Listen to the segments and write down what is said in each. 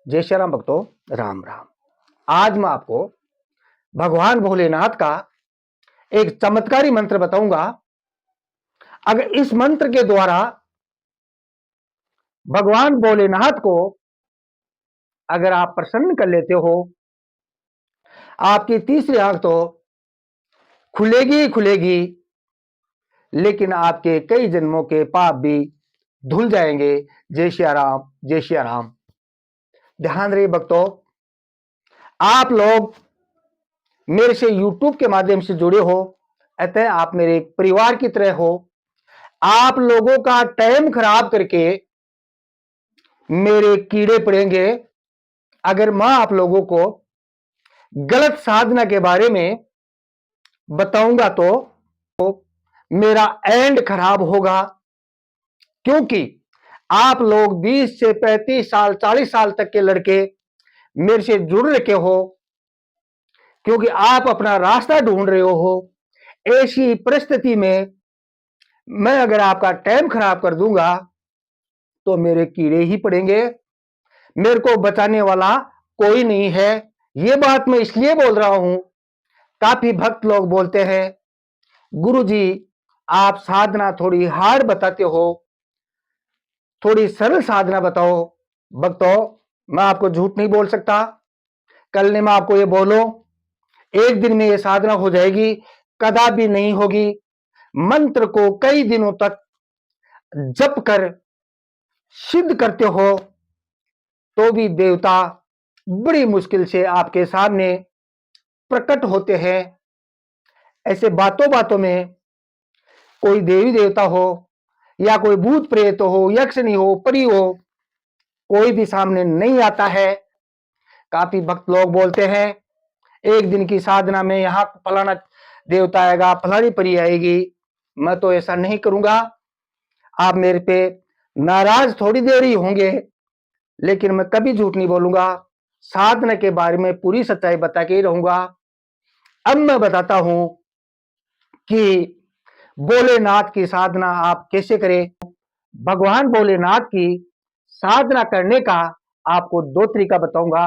जय श्री राम भक्तों, राम राम। आज मैं आपको भगवान भोलेनाथ का एक चमत्कारी मंत्र बताऊंगा। अगर इस मंत्र के द्वारा भगवान भोलेनाथ को अगर आप प्रसन्न कर लेते हो, आपकी तीसरी आंख तो खुलेगी ही खुलेगी, लेकिन आपके कई जन्मों के पाप भी धुल जाएंगे। जय श्री राम, जय श्री राम। ध्यान रहिए भक्तों, आप लोग मेरे से YouTube के माध्यम से जुड़े हो, अतः आप मेरे एक परिवार की तरह हो। आप लोगों का टाइम खराब करके मेरे कीड़े पड़ेंगे अगर मैं आप लोगों को गलत साधना के बारे में बताऊंगा तो मेरा एंड खराब होगा। क्योंकि आप लोग 20 से 35 साल 40 साल तक के लड़के मेरे से जुड़ रखे हो, क्योंकि आप अपना रास्ता ढूंढ रहे हो। ऐसी परिस्थिति में मैं अगर आपका टाइम खराब कर दूंगा तो मेरे कीड़े ही पड़ेंगे, मेरे को बचाने वाला कोई नहीं है। ये बात मैं इसलिए बोल रहा हूं, काफी भक्त लोग बोलते हैं गुरुजी आप साधना थोड़ी हार्ड बताते हो, थोड़ी सरल साधना बताओ। भक्तों, मैं आपको झूठ नहीं बोल सकता। कल ने मैं आपको ये बोलो एक दिन में ये साधना हो जाएगी, कदापि नहीं होगी। मंत्र को कई दिनों तक जप कर सिद्ध करते हो तो भी देवता बड़ी मुश्किल से आपके सामने प्रकट होते हैं। ऐसे बातों बातों में कोई देवी देवता हो या कोई भूत प्रेत हो, यक्षिणी हो, परी हो, कोई भी सामने नहीं आता है। काफी भक्त लोग बोलते हैं एक दिन की साधना में यहां फलाना देवता आएगा, फलानी परी आएगी। मैं तो ऐसा नहीं करूंगा। आप मेरे पे नाराज थोड़ी देर ही होंगे, लेकिन मैं कभी झूठ नहीं बोलूंगा। साधना के बारे में पूरी सच्चाई बता के ही रहूंगा। अब मैं बताता हूं कि भोलेनाथ की साधना आप कैसे करें। भगवान भोलेनाथ की साधना करने का आपको दो तरीका बताऊंगा।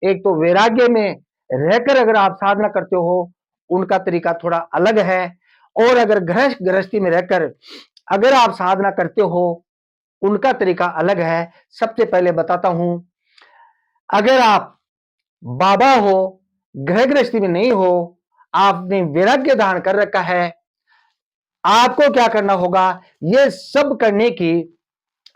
एक तो वैराग्य में रहकर अगर आप साधना करते हो, उनका तरीका थोड़ा अलग है। और अगर गृहस्थी में रहकर अगर आप साधना करते हो, उनका तरीका अलग है। सबसे पहले बताता हूं, अगर आप बाबा हो, गृह गृहस्थी में नहीं हो, आपने वैराग्य धारण कर रखा है, आपको क्या करना होगा, ये सब करने की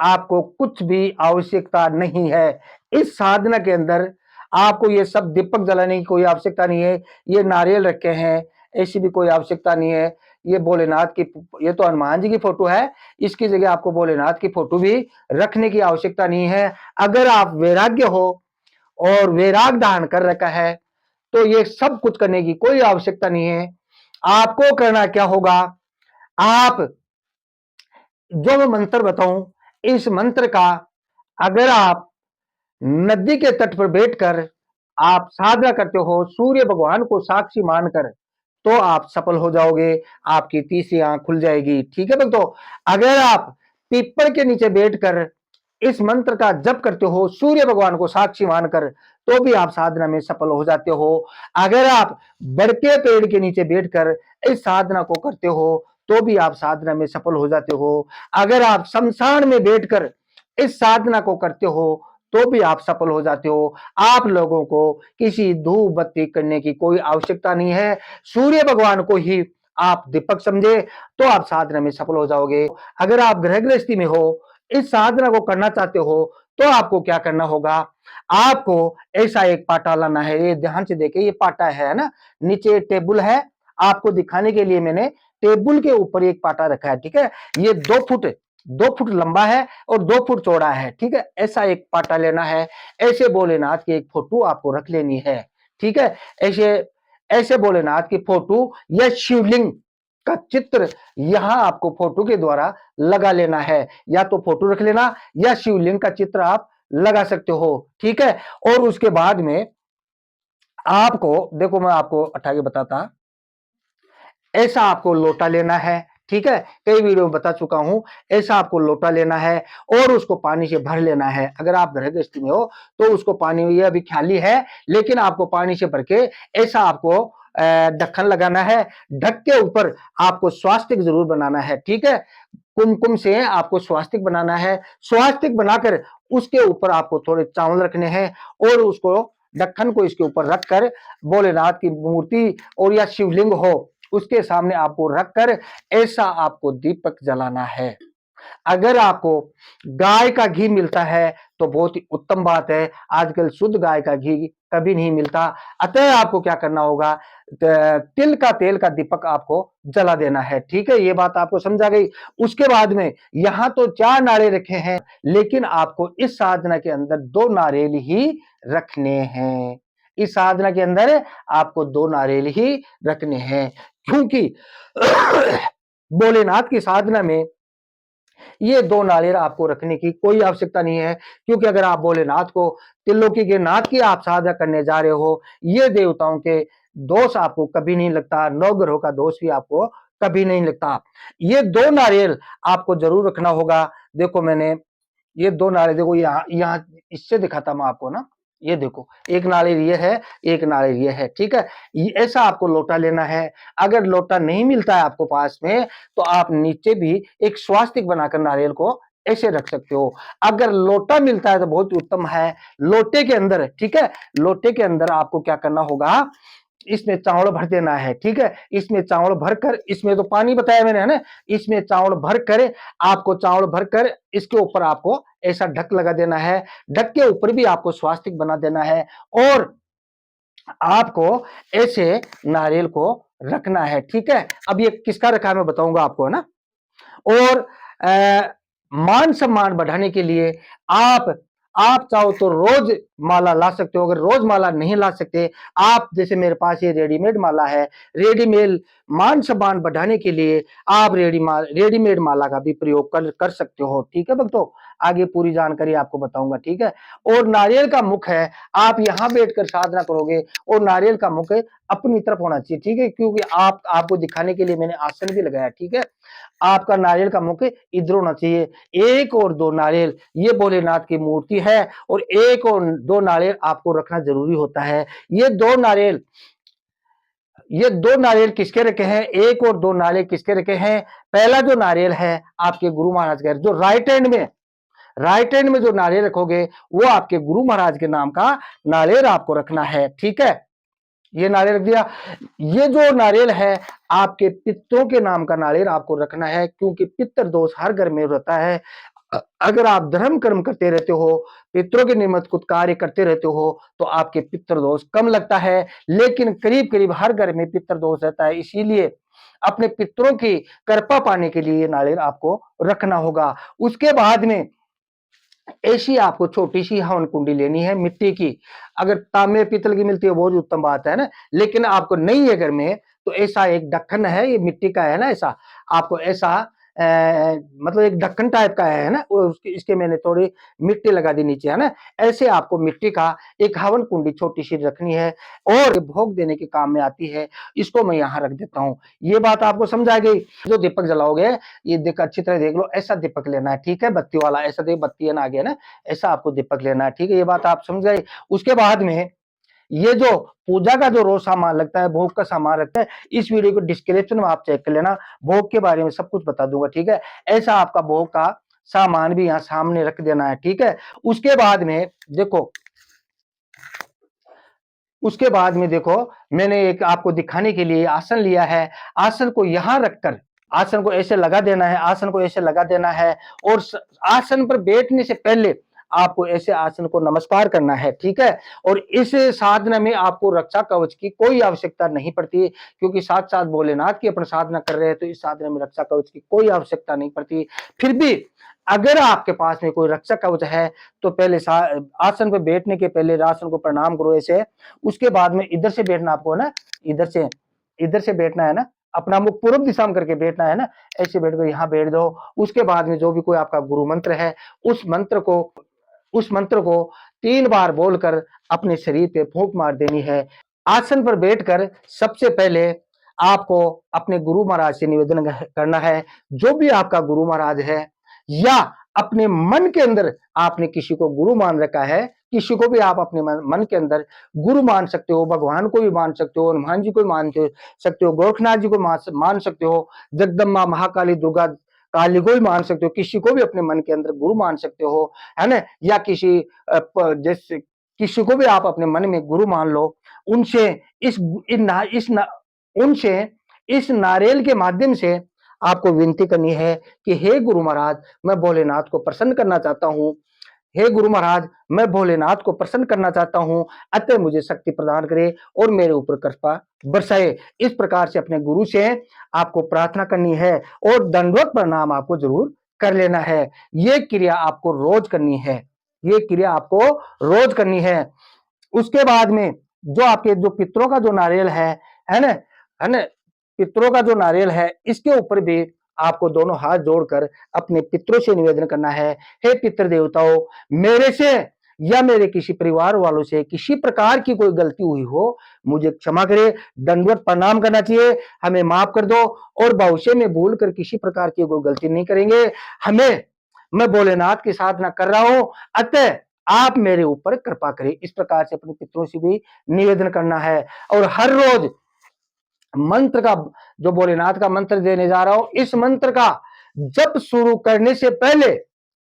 आपको कुछ भी आवश्यकता नहीं है। इस साधना के अंदर आपको ये सब दीपक जलाने की कोई आवश्यकता नहीं है, ये नारियल रखे हैं ऐसी भी कोई आवश्यकता नहीं है। ये भोलेनाथ की, ये तो हनुमान जी की फोटो है, इसकी जगह आपको भोलेनाथ की फोटो भी रखने की आवश्यकता नहीं है। अगर आप वैराग्य हो और वैराग धारण कर रखा है तो ये सब कुछ करने की कोई आवश्यकता नहीं है। आपको करना क्या होगा, आप जो मैं मंत्र बताऊं, इस मंत्र का अगर आप नदी के तट पर बैठकर आप साधना करते हो, सूर्य भगवान को साक्षी मानकर, तो आप सफल हो जाओगे। आपकी तीसरी आंख खुल जाएगी। ठीक है दोस्तों, अगर आप पीपल के नीचे बैठकर इस मंत्र का जप करते हो, सूर्य भगवान को साक्षी मानकर, तो भी आप साधना में सफल हो जाते हो। अगर आप बड़के पेड़ के नीचे बैठकर इस साधना को करते हो, तो भी आप साधना में सफल हो जाते हो। अगर आप शमशान में बैठकर इस साधना को करते हो, तो भी आप सफल हो जाते हो। आप लोगों को किसी धूप बत्ती करने की कोई आवश्यकता नहीं है। सूर्य भगवान को ही आप दीपक समझे तो आप साधना में सफल हो जाओगे। अगर आप गृह गृहस्थी में हो, इस साधना को करना चाहते हो, तो आपको क्या करना होगा, आपको ऐसा एक पाटा लाना है। ये ध्यान से देखिए, ये पाटा है ना, नीचे टेबल है। आपको दिखाने के लिए मैंने टेबल के ऊपर एक पाटा रखा है। ठीक है, ये 2 फुट लंबा है और 2 फुट चौड़ा है। ठीक है, ऐसा एक पाटा लेना है। ऐसे भोलेनाथ की एक फोटो आपको रख लेनी है। ठीक है, ऐसे ऐसे भोलेनाथ की फोटो या शिवलिंग का चित्र यहां आपको फोटो के द्वारा लगा लेना है। या तो फोटो रख लेना या शिवलिंग का चित्र आप लगा सकते हो। ठीक है, और उसके बाद में आपको देखो, मैं आपको हटा के बताता, ऐसा आपको लोटा लेना है। ठीक है, कई वीडियो में बता चुका हूं। ऐसा आपको लोटा लेना है और उसको पानी से भर लेना है। अगर आप गृह गृहस्थ में हो तो उसको पानी, ये अभी खाली है लेकिन आपको पानी से भर के ऐसा आपको ढक्कन लगाना है। ढक के ऊपर आपको स्वास्तिक जरूर बनाना है, ठीक है। कुमकुम से आपको स्वास्तिक बनाना है। स्वास्तिक बनाकर उसके ऊपर आपको थोड़े चावल रखने हैं और उसको ढक्कन को इसके ऊपर रखकर भोलेनाथ की मूर्ति और या शिवलिंग हो उसके सामने आपको रखकर ऐसा आपको दीपक जलाना है। अगर आपको गाय का घी मिलता है तो बहुत ही उत्तम बात है। आजकल शुद्ध गाय का घी कभी नहीं मिलता, अतः आपको क्या करना होगा, तिल का तेल का दीपक आपको जला देना है, ठीक है। ये बात आपको समझा गई। उसके बाद में यहां तो 4 नारियल रखे हैं लेकिन आपको इस साधना के अंदर 2 नारियल ही रखने हैं। इस साधना के अंदर आपको 2 नारियल ही रखने हैं, क्योंकि भोलेनाथ की साधना में ये 2 नारियल आपको रखने की कोई आवश्यकता नहीं है, क्योंकि अगर आप भोलेनाथ को, त्रिलोकी के नाथ की आप साधना करने जा रहे हो, ये देवताओं के दोष आपको कभी नहीं लगता, नवग्रहों का दोष भी आपको कभी नहीं लगता। ये 2 नारियल आपको जरूर रखना होगा। देखो मैंने ये 2 नारियल, देखो यहाँ यहाँ इससे दिखाता मैं आपको ना, ये देखो एक नारियल ये है, एक नारियल ये है, ठीक है। ऐसा आपको लोटा लेना है। अगर लोटा नहीं मिलता है आपको पास में तो आप नीचे भी एक स्वास्तिक बनाकर नारियल को ऐसे रख सकते हो। अगर लोटा मिलता है तो बहुत उत्तम है। लोटे के अंदर, ठीक है, लोटे के अंदर आपको क्या करना होगा, इसमें चावल भर देना है, ठीक है। इसमें चावल भरकर, इसमें तो पानी बताया मैंने है ना, इसमें चावल भरकर आपको, चावल भरकर इसके ऊपर आपको ऐसा ढक लगा देना है। ढक के ऊपर भी आपको स्वास्तिक बना देना है और आपको ऐसे नारियल को रखना है, ठीक है। अब ये किसका रखा है मैं बताऊंगा आपको, है ना। और मान सम्मान बढ़ाने के लिए आप चाहो तो रोज माला ला सकते हो। अगर रोज माला नहीं ला सकते आप, जैसे मेरे पास ये रेडीमेड माला है, रेडीमेड मान सम्मान बढ़ाने के लिए आप रेडीमेड माला का भी प्रयोग कर सकते हो, ठीक है भक्तों। आगे पूरी जानकारी आपको बताऊंगा, ठीक है। और नारियल का मुख है, आप यहां बैठकर साधना करोगे और नारियल का मुख अपनी तरफ होना चाहिए, ठीक है, क्योंकि आपको दिखाने के लिए मैंने आसन भी लगाया, ठीक है। आपका नारियल का मुख इधर होना चाहिए। 1 और 2 नारियल ये भोलेनाथ की मूर्ति है और 1 और 2 नारियल आपको रखना जरूरी होता है। ये दो नारियल किसके रखे हैं, 1 और 2 नारियल किसके रखे हैं। पहला जो नारियल है आपके गुरु महाराज का, जो राइट हैंड में जो नारियल रखोगे वो आपके गुरु महाराज के नाम का नारियल आपको रखना है, ठीक है। ये नारियल रख दिया। ये जो नारियल है आपके पितरों के नाम का नारियल आपको रखना है, क्योंकि पितृ दोष हर घर में रहता है। अगर आप धर्म कर्म करते रहते हो, पितरों के निमित्त कुछ कार्य करते रहते हो तो आपके पितृ दोष कम लगता है, लेकिन करीब करीब हर घर में पितृ दोष रहता है। इसीलिए अपने पितरों की कृपा पाने के लिए ये नारियल आपको रखना होगा। उसके बाद में ऐसी आपको छोटी सी हवन कुंडी लेनी है मिट्टी की। अगर तांबे पीतल की मिलती है बहुत उत्तम बात है ना, लेकिन आपको नहीं है घर में तो ऐसा एक ढक्कन है, ये मिट्टी का है ना, ऐसा आपको ऐसा मतलब एक ढक्कन टाइप का है ना, इसके मैंने थोड़ी मिट्टी लगा दी नीचे, है ना। ऐसे आपको मिट्टी का एक हवन कुंडी छोटी सी रखनी है और भोग देने के काम में आती है। इसको मैं यहाँ रख देता हूँ। ये बात आपको समझ आ गई। जो दीपक जलाओगे ये देख, अच्छी तरह देख लो, ऐसा दीपक लेना है, ठीक है, बत्ती वाला, ऐसा देख बत्ती है ना आगे ना, ऐसा आपको दीपक लेना है, ठीक है। ये बात आप समझ गए। उसके बाद में ये जो पूजा का जो रोज सामान लगता है, भोग का सामान लगता है, इस वीडियो को डिस्क्रिप्शन में आप चेक कर लेना, भोग के बारे में सब कुछ बता दूंगा, ठीक है। ऐसा आपका भोग का सामान भी यहाँ सामने रख देना है, ठीक है। उसके बाद में देखो, मैंने एक आपको दिखाने के लिए आसन लिया है। आसन को यहां रखकर आसन को ऐसे लगा देना है, आसन को ऐसे लगा देना है और आसन पर बैठने से पहले आपको ऐसे आसन को नमस्कार करना है, ठीक है। और इस साधना में आपको रक्षा कवच की कोई आवश्यकता नहीं पड़ती, क्योंकि साथ साथ भोलेनाथ की अपन साधना कर रहे हैं, तो इस साधना में रक्षा कवच की कोई आवश्यकता नहीं पड़ती। फिर भी अगर आपके पास में कोई रक्षा कवच है तो पहले आसन पर बैठने के पहले आसन को प्रणाम करो ऐसे। उसके बाद में इधर से बैठना आपको ना, इधर से बैठना है ना, अपना मुख पूर्व दिशा में करके बैठना है ना, ऐसे बैठ कर यहाँ बैठ दो। उसके बाद में जो भी कोई आपका गुरु मंत्र है उस मंत्र को 3 बार बोलकर अपने शरीर पे फूंक मार देनी है। आसन पर बैठकर सबसे पहले आपको अपने गुरु महाराज से निवेदन करना है, जो भी आपका गुरु महाराज है, या अपने मन के अंदर आपने किसी को गुरु मान रखा है, किसी को भी आप अपने मन के अंदर गुरु मान सकते हो, भगवान को भी मान सकते हो, हनुमान जी को भी मान सकते हो, गोरखनाथ जी को मान सकते हो, जगदम्बा महाकाली दुर्गा काली को भी मान सकते हो, किसी को भी अपने मन के अंदर गुरु मान सकते हो, है ना, या जैसे किसी को भी आप अपने मन में गुरु मान लो। उनसे इस इन, इस उनसे इस नारियल के माध्यम से आपको विनती करनी है कि हे गुरु महाराज, मैं भोलेनाथ को प्रसन्न करना चाहता हूं, हे गुरु महाराज, मैं भोलेनाथ को प्रसन्न करना चाहता हूं, अतः मुझे शक्ति प्रदान करे और मेरे ऊपर कृपा बरसाए। इस प्रकार से अपने गुरु से आपको प्रार्थना करनी है और दंडवत प्रणाम आपको जरूर कर लेना है। ये क्रिया आपको रोज करनी है, ये क्रिया आपको रोज करनी है। उसके बाद में जो आपके जो पितरों का जो नारियल है ना, है ना, पितरों का जो नारियल है, इसके ऊपर भी आपको दोनों हाथ जोड़कर अपने पितरों से निवेदन करना है, हे पितृ देवताओं, मेरे से या मेरे किसी परिवार वालों से किसी प्रकार की कोई गलती हुई हो, मुझे क्षमा करे, दंडवत प्रणाम करना चाहिए, हमें माफ कर दो और भविष्य में भूल कर किसी प्रकार की कोई गलती नहीं करेंगे। मैं भोलेनाथ की साधना कर रहा हूं, अतः आप मेरे ऊपर कृपा करें। इस प्रकार से अपने पितरों से भी निवेदन करना है। और हर रोज मंत्र का, जो भोलेनाथ का मंत्र देने जा रहा हूं, इस मंत्र का जब शुरू करने से पहले,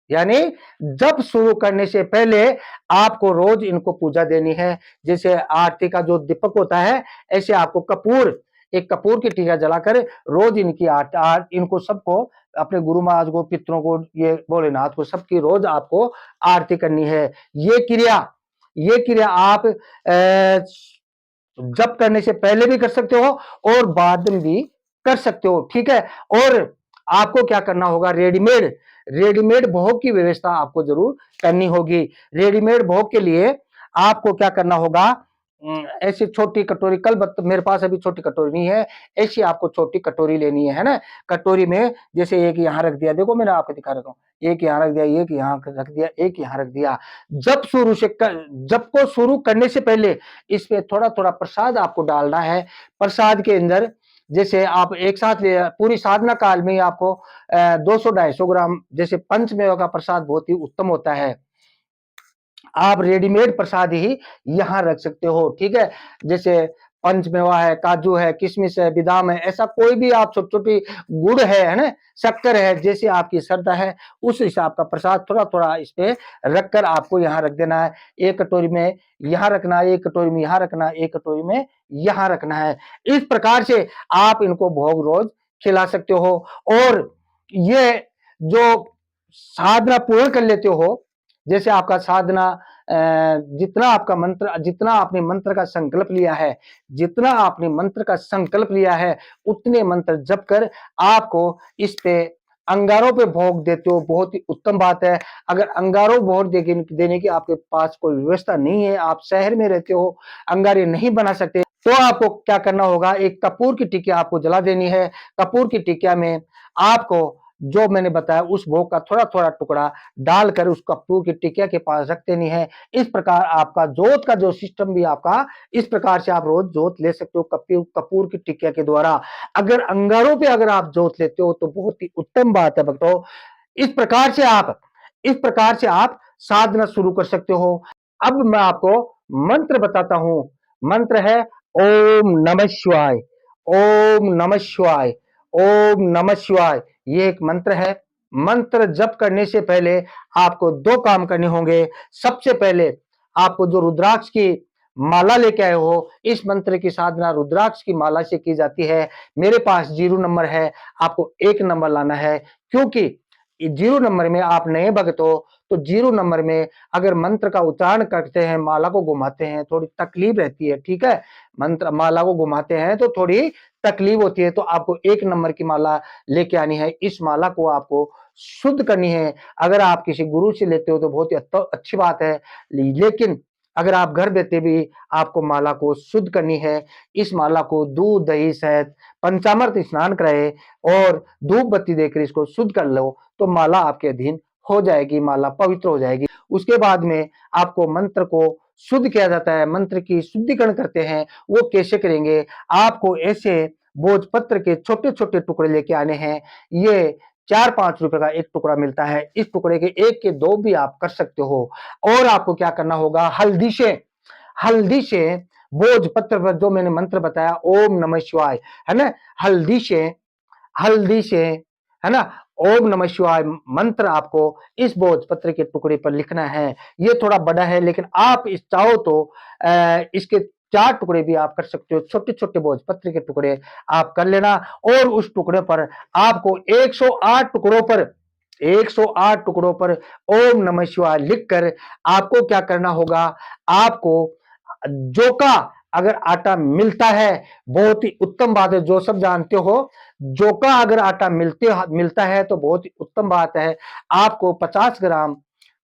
यानी जब शुरू करने से पहले आपको रोज इनको पूजा देनी है। जैसे आरती का जो दीपक होता है, ऐसे आपको एक कपूर की टीका जलाकर रोज इनकी इनको सबको, अपने गुरु महाराज को, पितरों को, ये भोलेनाथ को, सबकी रोज आपको आरती करनी है। ये क्रिया आप जप करने से पहले भी कर सकते हो और बाद में भी कर सकते हो, ठीक है। और आपको क्या करना होगा, रेडीमेड भोग की व्यवस्था आपको जरूर करनी होगी। रेडीमेड भोग के लिए आपको क्या करना होगा, ऐसी छोटी कटोरी, मेरे पास अभी छोटी कटोरी नहीं है, ऐसी आपको छोटी कटोरी लेनी है ना। कटोरी में जैसे एक यहाँ रख दिया, देखो मैंने आपको दिखा रखा हूँ, एक यहाँ रख दिया, एक यहाँ रख दिया, एक यहाँ रख दिया। जब को शुरू करने से पहले इसमें थोड़ा थोड़ा प्रसाद आपको डालना है। प्रसाद के अंदर जैसे आप एक साथ ले, पूरी साधना काल में आपको 200-250 ग्राम, जैसे पंचमेवा का प्रसाद बहुत ही उत्तम होता है, आप रेडीमेड प्रसाद ही यहां रख सकते हो, ठीक है। जैसे पंचमेवा है, काजू है, किशमिश है, बादाम है, ऐसा कोई भी आप छोटी छोटी, गुड़ है ना, शक्कर है, जैसे आपकी श्रद्धा है उस हिसाब का प्रसाद थोड़ा थोड़ा इस पे रखकर आपको यहाँ रख देना है। एक कटोरी में यहाँ रखना है, एक कटोरी में यहाँ रखना है, एक कटोरी में यहाँ रखना है। इस प्रकार से आप इनको भोग रोज खिला सकते हो। और ये जो साधना पूर्ण कर लेते हो, जैसे आपका साधना, जितना आपका मंत्र, जितना आपने मंत्र का संकल्प लिया है, जितना आपने मंत्र का संकल्प लिया है, उतने मंत्र जप कर आपको इस पे अंगारों पे भोग देते हो, बहुत ही उत्तम बात है। अगर अंगारों भोग देने की आपके पास कोई व्यवस्था नहीं है, आप शहर में रहते हो, अंगारे नहीं बना सकते, तो आपको क्या करना होगा, एक कपूर की टिकिया आपको जला देनी है। कपूर की टिकिया में आपको जो मैंने बताया उस भोग का थोड़ा थोड़ा टुकड़ा डालकर उस कपूर की टिकिया के पास रख देनी है। इस प्रकार आपका जोत का जो सिस्टम भी आपका, इस प्रकार से आप रोज जोत ले सकते हो कपूर की टिकिया के द्वारा। अगर अंगारों पे अगर आप जोत लेते हो तो बहुत ही उत्तम बात है भक्तों। इस प्रकार से आप साधना शुरू कर सकते हो। अब मैं आपको मंत्र बताता हूं। मंत्र है ओम नमः शिवाय, ओम नमः शिवाय, ओम नमः शिवाय। ये एक मंत्र है। मंत्र जप करने से पहले आपको दो काम करने होंगे। सबसे पहले आपको जो रुद्राक्ष की माला लेके आए हो, इस मंत्र की साधना रुद्राक्ष की माला से की जाती है। मेरे पास 0 नंबर है, आपको 1 नंबर लाना है, क्योंकि 0 नंबर में आप नए भक्त हो, तो 0 नंबर में अगर मंत्र का उच्चारण करते हैं, माला को घुमाते हैं, थोड़ी तकलीफ रहती है, ठीक है। मंत्र माला को घुमाते हैं तो थोड़ी तकलीफ होती है, तो आपको 1 नंबर की माला लेके आनी है। इस माला को आपको शुद्ध करनी है। अगर आप किसी गुरु से लेते हो तो बहुत ही अच्छी बात है, लेकिन अगर आप घर बैठे भी आपको माला को शुद्ध करनी है। इस माला को दूध, दही, शहद, पंचामृत स्नान कराए और धूप बत्ती देकर इसको शुद्ध कर लो, तो माला आपके अधीन हो जाएगी, माला पवित्र हो जाएगी। उसके बाद में आपको मंत्र को शुद्ध किया जाता है, मंत्र की शुद्धिकरण करते हैं, वो कैसे करेंगे? आपको ऐसे भोजपत्र के छोटे-छोटे टुकड़े लेके आने हैं। ये 4-5 रुपए का एक टुकड़ा मिलता है। इस टुकड़े के 1 के 2 भी आप कर सकते हो। और आपको क्या करना होगा? हल्दी से भोजपत्र पर जो मैंने मंत्र बताया ओम नमः शिवाय, है ना? हल्दी से है ना, ओम नमः शिवाय मंत्र आपको इस भोजपत्र के टुकड़े पर लिखना है। ये थोड़ा बड़ा है, लेकिन आप इस चाहो तो इसके 4 टुकड़े भी आप कर सकते हो। छोटे-छोटे भोजपत्र के टुकड़े आप कर लेना और उस टुकड़े पर आपको 108 टुकड़ों पर ओम नमः शिवाय लिखकर आपको क्या करना होगा? आपको जौ का अगर आटा मिलता है, बहुत ही उत्तम बात है। जो सब जानते हो, जौ का अगर आटा मिलता है तो बहुत ही उत्तम बात है। आपको 50 ग्राम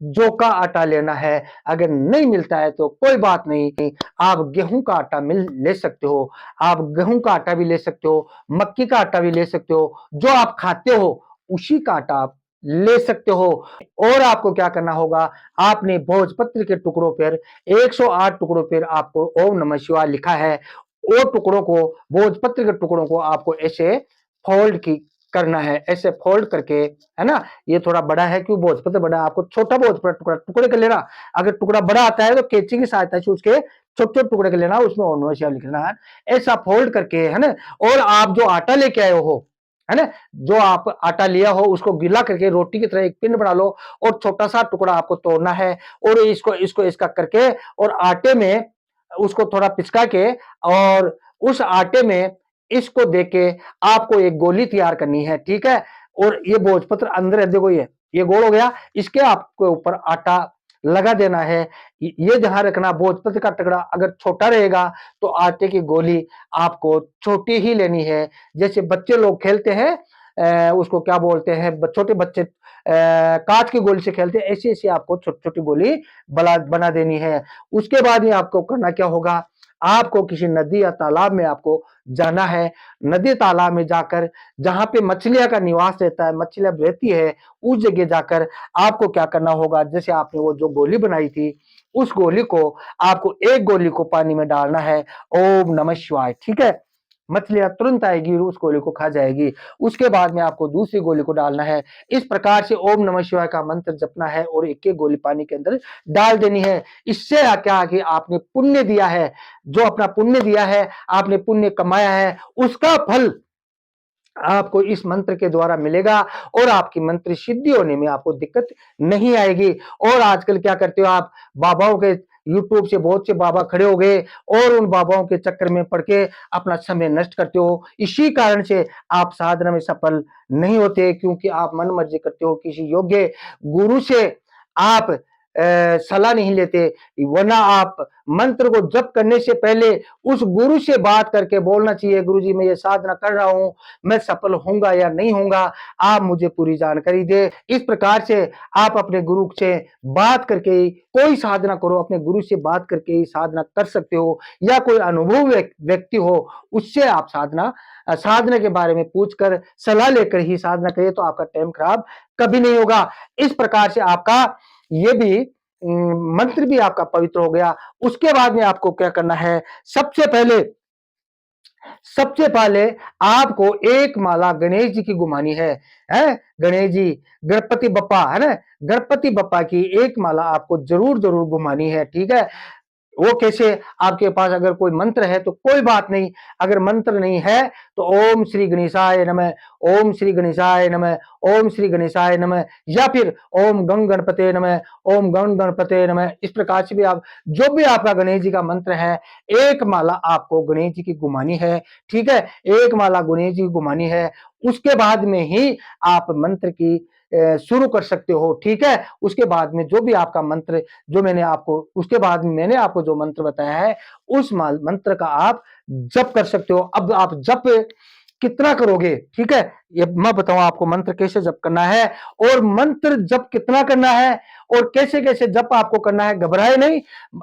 जौ का आटा लेना है। अगर नहीं मिलता है तो कोई बात नहीं, आप गेहूं का आटा ले सकते हो। आप गेहूं का आटा भी ले सकते हो, मक्की का आटा भी ले सकते हो। जो आप खाते हो उसी का आटा आप ले सकते हो। और आपको क्या करना होगा? आपने भोजपत्र के टुकड़ों पर 108 टुकड़ों पर आपको ओम नमः शिवाय लिखा है। वो टुकड़ों को, भोजपत्र के टुकड़ों को आपको ऐसे फोल्ड की करना है, ऐसे फोल्ड करके, है ना? ये थोड़ा बड़ा है, क्यों? भोजपत्र बड़ा है, आपको छोटा भोजपत्र टुकड़े कर लेना। अगर टुकड़ा बड़ा आता है तो कैंची की सहायता से उसके छोटे-छोटे टुकड़े कर लेना, उसमें ओम नमः शिवाय लिखना है। ऐसा फोल्ड करके, है ना? और आप जो आटा लेके आए हो, है ना? जो आप आटा लिया हो उसको गीला करके रोटी की तरह एक पिंड बना लो और छोटा-सा टुकड़ा आपको तोड़ना है और इसको इसका करके और आटे में उसको थोड़ा पिचका के और उस आटे में इसको देके आपको एक गोली तैयार करनी है, ठीक है? और ये भोजपत्र अंदर है, देखो ये गोल हो गया, इसके आपके ऊपर आटा लगा देना है। ये ध्यान रखना, भोजपत्र का टुकड़ा अगर छोटा रहेगा तो आटे की गोली आपको छोटी ही लेनी है। जैसे बच्चे लोग खेलते हैं, उसको क्या बोलते हैं, छोटे बच्चे कांच की गोली से खेलते हैं, ऐसी-ऐसी आपको छोटी-छोटी गोली बना देनी है। उसके बाद ही आपको करना क्या होगा? आपको किसी नदी या तालाब में आपको जाना है। नदी तालाब में जाकर जहाँ पे मछलियाँ का निवास रहता है, मछलियाँ रहती है, उस जगह जाकर आपको क्या करना होगा? जैसे आपने वो जो गोली बनाई थी, उस गोली को आपको एक गोली को पानी में डालना है, ओम नमः शिवाय, ठीक है? मछलियाँ तुरंत आएगी और उस गोली को खा जाएगी। उसके बाद में आपको दूसरी गोली को डालना है। इस प्रकार से ओम नमः शिवाय का मंत्र जपना है और एक-एक गोली पानी के अंदर डाल देनी है। इससे क्या कि आपने पुण्य दिया है, जो अपना पुण्य दिया है, आपने पुण्य कमाया है, उसका फल आपको इस मंत्र के द्वारा मिलेगा और आपकी मंत्र सिद्धि होने में आपको दिक्कत नहीं आएगी। और आजकल क्या करते हो आप? बाबाओं के यूट्यूब से बहुत से बाबा खड़े हो गए और उन बाबाओं के चक्कर में पड़ के अपना समय नष्ट करते हो। इसी कारण से आप साधना में सफल नहीं होते, क्योंकि आप मन मर्जी करते हो। किसी योग्य गुरु से आप सलाह नहीं लेते, वरना आप मंत्र को जप करने से पहले उस गुरु से बात करके बोलना चाहिए, गुरुजी मैं ये साधना कर रहा हूं, मैं सफल होऊंगा या नहीं होऊंगा, आप मुझे पूरी जानकारी दे। इस प्रकार से आप अपने गुरु से बात करके ही कोई साधना करो, अपने गुरु से बात करके ही साधना कर सकते हो, या कोई अनुभव व्यक्ति हो उससे आप साधना के बारे में पूछकर सलाह लेकर ही साधना करिए, तो आपका टाइम खराब कभी नहीं होगा। इस प्रकार से आपका ये भी मंत्र भी आपका पवित्र हो गया। उसके बाद में आपको क्या करना है? सबसे पहले आपको एक माला गणेश जी की घुमानी है? गणेश जी, गणपति बप्पा, है ना? गणपति बप्पा की एक माला आपको जरूर घुमानी है, ठीक है? वो कैसे? आपके पास अगर कोई मंत्र है तो कोई बात नहीं, अगर मंत्र नहीं है तो ओम श्री गणेशाय नमः, ओम श्री गणेशाय नमः, ओम श्री गणेशाय नमः, या फिर ओम गंग गणपते नमः, ओम गंग गणपते नमः। इस प्रकार से भी आप जो भी आपका गणेश जी का मंत्र है, एक माला आपको गणेश जी की घुमानी है, ठीक है? एक माला गणेश जी की घुमानी है। उसके बाद में ही आप मंत्र की शुरू कर सकते हो, ठीक है? उसके बाद में जो भी आपका मंत्र, जो मैंने आपको उसके बाद में मैंने आपको जो मंत्र बताया है, उस मंत्र का आप जप कर सकते हो। अब आप जप कितना करोगे, ठीक है? ये मैं बताऊं आपको मंत्र कैसे जप करना है और मंत्र जप कितना करना है और कैसे-कैसे जप आपको करना है। घबराए नहीं,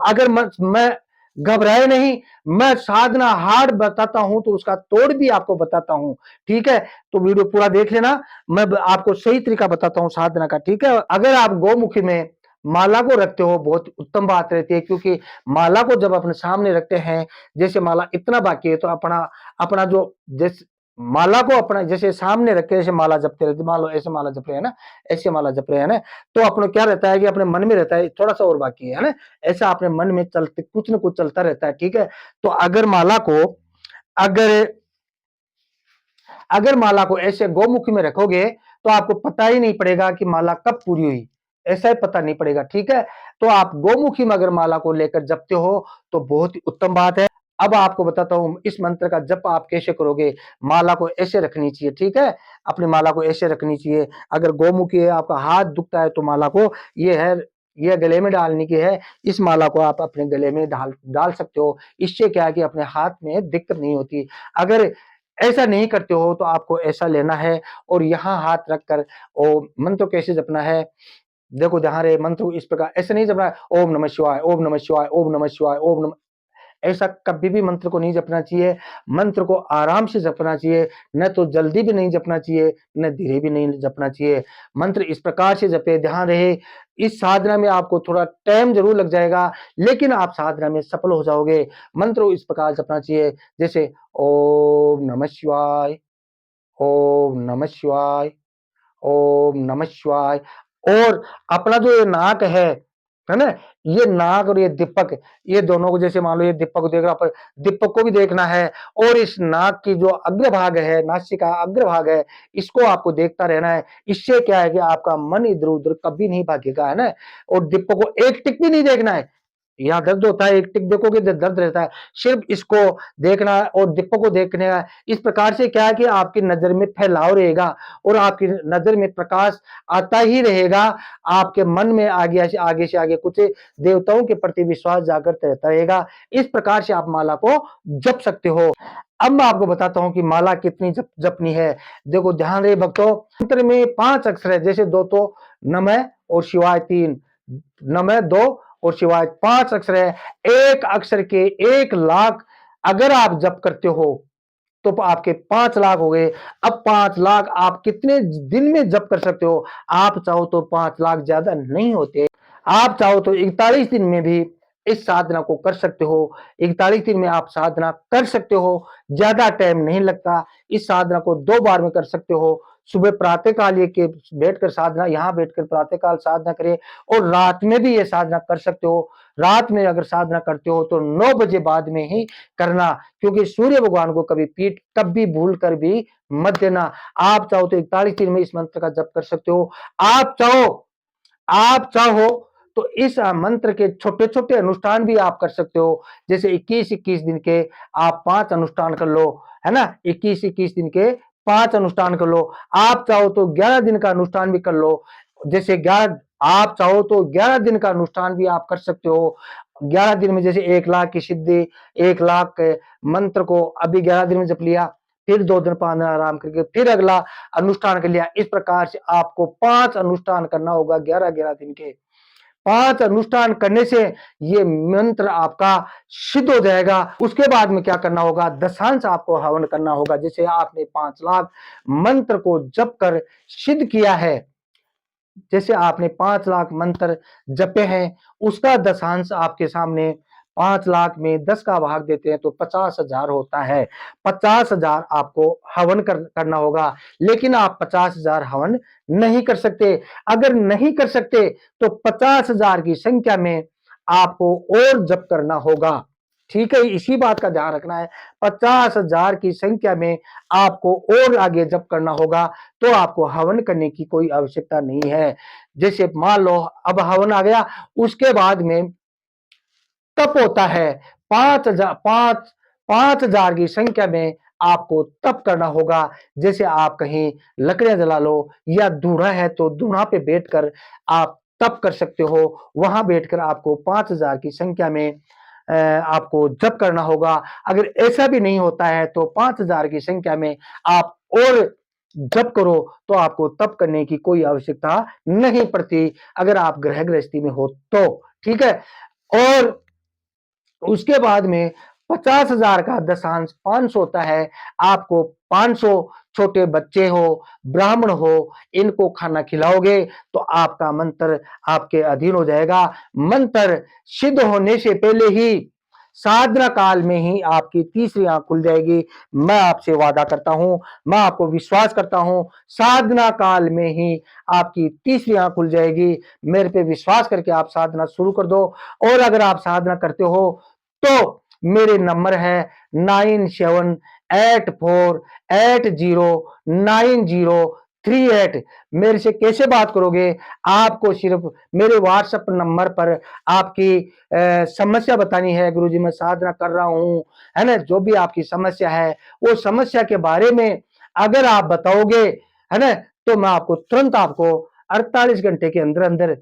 अगर मैं घबराए नहीं, मैं साधना हार्ड बताता हूं तो उसका तोड़ भी आपको बताता हूं, ठीक है? तो वीडियो पूरा देख लेना, मैं आपको सही तरीका बताता हूं साधना का, ठीक है? अगर आप गौमुखी में माला को रखते हो बहुत उत्तम बात रहती है, क्योंकि माला को जब अपने सामने रखते हैं, जैसे माला इतना बाकी है तो अपना अपना जो जैसे माला को अपना जैसे सामने रख के जैसे माला जपते रहते, मान लो ऐसे माला जप रहे हैं ना, ऐसे माला जप रहे हैं ना, तो अपने क्या रहता है कि अपने मन में रहता है थोड़ा सा और बाकी है ना, ऐसा अपने मन में चलते कुछ न कुछ चलता रहता है। ठीक है, तो अगर माला को अगर अगर माला को ऐसे गोमुखी में रखोगे तो आपको पता ही नहीं पड़ेगा कि माला कब पूरी हुई, ऐसा ही पता नहीं पड़ेगा। ठीक है, तो आप गोमुखी में अगर माला को लेकर जपते हो तो बहुत ही उत्तम बात है। अब आपको बताता हूं इस मंत्र का जप आप कैसे करोगे। माला को ऐसे रखनी चाहिए, ठीक है, अपनी माला को ऐसे रखनी चाहिए। अगर गोमुखी है, आपका हाथ दुखता है तो माला को ये है ये गले में डालने की है, इस माला को आप अपने गले में डाल डाल सकते हो। इससे क्या है कि अपने हाथ में दिक्कत नहीं होती। अगर ऐसा नहीं करते हो तो आपको ऐसा लेना है और यहाँ हाथ रखकर और मंत्र कैसे जपना है, देखो ध्यान रहे, मंत्र को इस प्रकार ऐसे नहीं जपना है, ओम नमः शिवाय, ओम नमः शिवाय, ओम नमः शिवाय, ओम नमः, ऐसा कभी भी मंत्र को नहीं जपना चाहिए। मंत्र को आराम से जपना चाहिए, न तो जल्दी भी नहीं जपना चाहिए, न धीरे भी नहीं जपना चाहिए। मंत्र इस प्रकार से जपे, ध्यान रहे इस साधना में आपको थोड़ा टाइम जरूर लग जाएगा, लेकिन आप साधना में सफल हो जाओगे। मंत्र को इस प्रकार जपना चाहिए, जैसे ओम नमः शिवाय, ओम नमः शिवाय, ओम नमः शिवाय। और अपना जो ये नाक है ना, ये नाक और ये दीपक, ये दोनों को जैसे मान लो ये दीपक को देख रहा, पर दीपक को भी देखना है, और इस नाक की जो अग्रभाग है, नासिका अग्रभाग है, इसको आपको देखता रहना है। इससे क्या है कि आपका मन इधर उधर कभी नहीं भागेगा, है ना। और दीपक को एक टिक भी नहीं देखना है, यहाँ दर्द होता है, एक टिक देखोगे दर्द रहता है, सिर्फ इसको देखना है और दीपक को देखने का। इस प्रकार से क्या है कि आपकी नजर में फैलाव रहेगा और आपकी नजर में प्रकाश आता ही रहेगा। आपके मन में आगे से आगे कुछ देवताओं के प्रति विश्वास जागृत रहता रहेगा। इस प्रकार से आप माला को जप सकते हो। अब मैं आपको बताता हूं कि माला कितनी जपनी है। देखो ध्यान रहे भक्तों, मंत्र में 5 अक्षर है, जैसे दो तो नमः और शिवाय 3, नमः 2 और शिवाय 5 अक्षर है। एक अक्षर के 1 लाख अगर आप जप करते हो तो आपके 5 लाख हो गए। अब 5 लाख आप कितने दिन में जप कर सकते हो? आप चाहो तो 5 लाख ज्यादा नहीं होते, आप चाहो तो 41 दिन में भी इस साधना को कर सकते हो। 41 दिन में आप साधना कर सकते हो, ज्यादा टाइम नहीं लगता। इस साधना को 2 बार में कर सकते हो। सुबह प्रातः काल ये के बैठकर साधना, यहाँ बैठकर प्रातः काल साधना करें, और रात में भी ये साधना कर सकते हो। रात में अगर साधना करते हो तो 9 बजे बाद में ही करना, क्योंकि सूर्य भगवान को कभी पीठ कभी भूल कर भी मत देना। आप चाहो तो 41 दिन में इस मंत्र का जप कर सकते हो। आप चाहो तो इस मंत्र के छोटे छोटे अनुष्ठान भी आप कर सकते हो, जैसे 21-21 दिन के आप 5 अनुष्ठान कर लो, है ना। 21-21 दिन के 5 अनुष्ठान कर लो। आप चाहो तो 11 दिन का अनुष्ठान भी कर लो, जैसे 11, आप चाहो तो 11 दिन का अनुष्ठान भी आप कर सकते हो। 11 दिन में जैसे 1 लाख की सिद्धि, 1 लाख मंत्र को अभी 11 दिन में जप लिया, फिर 2 दिन 5 दिन आराम करके फिर अगला अनुष्ठान कर लिया। इस प्रकार से आपको 5 अनुष्ठान करना होगा, 11-11 दिन के 5 अनुष्ठान करने से ये मंत्र आपका सिद्ध हो जाएगा। उसके बाद में क्या करना होगा, दशांश आपको हवन करना होगा। जैसे आपने 5 लाख मंत्र को जप कर सिद्ध किया है, जैसे आपने 5 लाख मंत्र जपे हैं, उसका दशांश आपके सामने 5 लाख में 10 का भाग देते हैं तो 50,000 होता है। 50,000 आपको हवन करना होगा, लेकिन आप 50,000 हवन नहीं कर सकते। अगर नहीं कर सकते तो 50,000 की संख्या में आपको और जप करना होगा। ठीक है, इसी बात का ध्यान रखना है। 50,000 की संख्या में आपको और आगे जप करना होगा, तो आपको हवन करने की कोई आवश्यकता नहीं है। जैसे मान लो अब हवन आ गया, उसके बाद में तप होता है। 5,000 की संख्या में आपको तप करना होगा। जैसे आप कहीं लकड़ियां जला लो, या दूल्हा है तो दूल्हा पे बैठकर आप तप कर सकते हो। वहां बैठकर आपको 5,000 की संख्या में आपको जप करना होगा। अगर ऐसा भी नहीं होता है तो 5,000 की संख्या में आप और जप करो, तो आपको तप करने की कोई आवश्यकता नहीं पड़ती, अगर आप ग्रह गृहस्थी में हो तो। ठीक है, और उसके बाद में 50,000 का दशांश 500 होता है। आपको 500 छोटे बच्चे हो, ब्राह्मण हो, इनको खाना खिलाओगे तो आपका मंत्र आपके अधीन हो जाएगा। मंत्र सिद्ध होने से पहले ही साधना काल में ही आपकी तीसरी आंख खुल जाएगी। मैं आपसे वादा करता हूं, मैं आपको विश्वास करता हूं, साधना काल में ही आपकी तीसरी आंख खुल जाएगी। मेरे पे विश्वास करके आप साधना शुरू कर दो। और अगर आप साधना करते हो तो मेरे नंबर है 9784809038। मेरे से कैसे बात करोगे? आपको सिर्फ मेरे व्हाट्सएप नंबर पर आपकी समस्या बतानी है। गुरुजी मैं साधना कर रहा हूं, है ना, जो भी आपकी समस्या है वो समस्या के बारे में अगर आप बताओगे, है ना, तो मैं आपको तुरंत आपको 48 घंटे के अंदर अंदर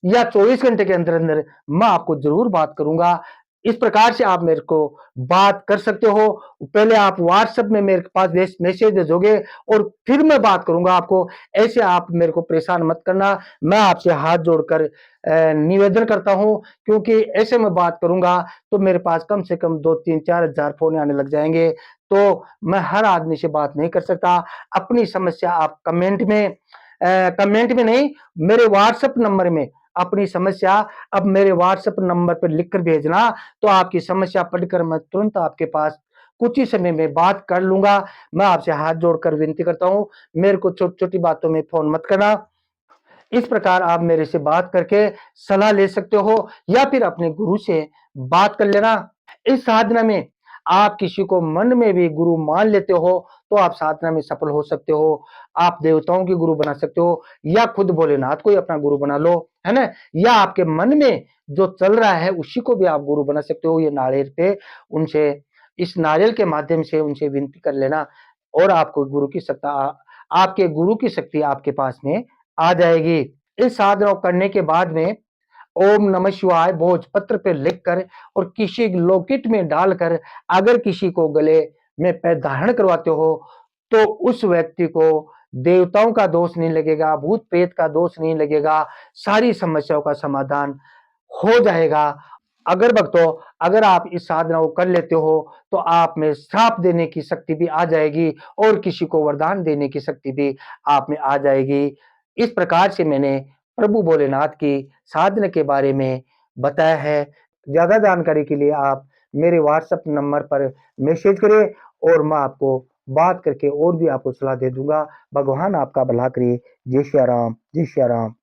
या 24 घंटे के अंदर अंदर मैं आपको जरूर बात करूंगा। इस प्रकार से आप मेरे को बात कर सकते हो। पहले आप व्हाट्सएप में मेरे पास मैसेज भेजोगे और फिर मैं बात करूंगा आपको। ऐसे आप मेरे को परेशान मत करना। मैं आपसे हाथ जोड़कर निवेदन करता हूं, क्योंकि ऐसे मैं बात करूंगा तो मेरे पास कम से कम 2-3-4 हजार फोन आने लग जाएंगे। तो मैं हर आदमी से बात नहीं कर सकता। अपनी समस्या आप कमेंट में नहीं, मेरे व्हाट्सएप नंबर में अपनी समस्या अब मेरे व्हाट्सएप नंबर पर लिखकर भेजना। तो आपकी समस्या पढ़कर मैं तुरंत आपके पास कुछ ही समय में बात कर लूंगा। मैं आपसे हाथ जोड़कर विनती करता हूं, मेरे को छोटी छोटी बातों में फोन मत करना। इस प्रकार आप मेरे से बात करके सलाह ले सकते हो या फिर अपने गुरु से बात कर लेना। इस साधना में आप किसी को मन में भी गुरु मान लेते हो तो आप साधना में सफल हो सकते हो। आप देवताओं की गुरु बना सकते हो या खुद भोलेनाथ को ही अपना गुरु बना लो, है ना, या आपके मन में जो चल रहा है उसी को भी आप गुरु बना सकते हो। ये नारियल पे उनसे इस नारियल के माध्यम से उनसे विनती कर लेना और आपको गुरु की शक्ति आपके गुरु की शक्ति आपके पास में आ जाएगी। इस साधना को करने के बाद में ओम नमः शिवाय भोजपत्र पे लिखकर और किसी लॉकेट में डालकर अगर किसी को गले में पैर धारण करवाते हो तो उस व्यक्ति को देवताओं का दोष नहीं लगेगा, भूत प्रेत का दोष नहीं लगेगा, सारी समस्याओं का समाधान हो जाएगा। अगर भक्तों, अगर आप इस साधना को कर लेते हो तो आप में श्राप देने की शक्ति भी आ जाएगी और किसी को वरदान देने की शक्ति भी आप में आ जाएगी। इस प्रकार से मैंने प्रभु भोलेनाथ की साधना के बारे में बताया है। ज्यादा जानकारी के लिए आप मेरे व्हाट्सएप नंबर पर मैसेज करें और मैं आपको बात करके और भी आपको सलाह दे दूंगा। भगवान आपका भला करे। जय श्री राम, जय श्री राम।